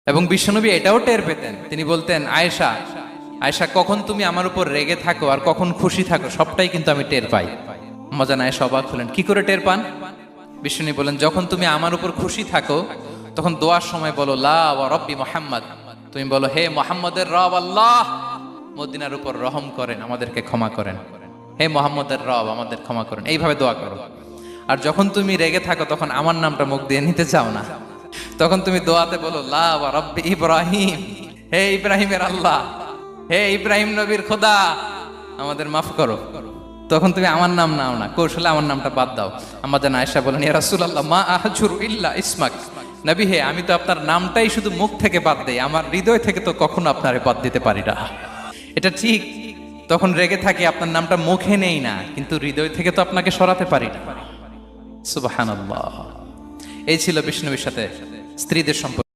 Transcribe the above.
এবং বিশ্বনবী এটাও টের পেতেন। তিনি বলতেন, আয়েশা আয়েশা, কখন তুমি আমার উপর রেগে থাকো আর কখন খুশি থাকো সবটাই কিন্তু আমি টের পাই। মজান আয়েশা অবাক হলেন, কি করে টের পান? বিশ্বনবী বলেন, যখন তুমি আমার উপর খুশি থাকো তখন দোয়ার সময় বলো লা ওয়া রব্বি মুহাম্মদ, তুমি বলো হে মুহাম্মদের রব আল্লাহ মদিনার উপর রহম করেন, আমাদেরকে ক্ষমা করেন, হে মুহাম্মদের রব আমাদের ক্ষমা করেন, এইভাবে দোয়া করো। আর যখন তুমি রেগে থাকো তখন আমার নামটা মুখ দিয়ে নিতে চাও না, তখন তুমি দোয়াতে বলো লা ওয়া রব্বি ইব্রাহিম, হে ইব্রাহিমের আল্লাহ, হে ইব্রাহিম নবীর খোদা আমাদের মাফ করো। তখন তুমি আমার নাম নাও না, কৌশলে আমার নামটা বাদ দাও। আমাদের আয়েশা বলেন, ইয়া রাসূলুল্লাহ মা আহজুরু ইল্লা ইসমাক, নবী হে আমি তো আপনার নামটাই শুধু মুখ থেকে বাদ দেই, আমার হৃদয় থেকে তো কখনো আপনারে বাদ দিতে পারি না। এটা ঠিক, তখন রেগে থাকি আপনার নামটা মুখে নেই না, কিন্তু হৃদয় থেকে তো আপনাকে সরাতে পারি না। সুবহানাল্লাহ। এই ছিল বিষ্ণুবীর সাথে স্ত্রীদের সম্পর্ক।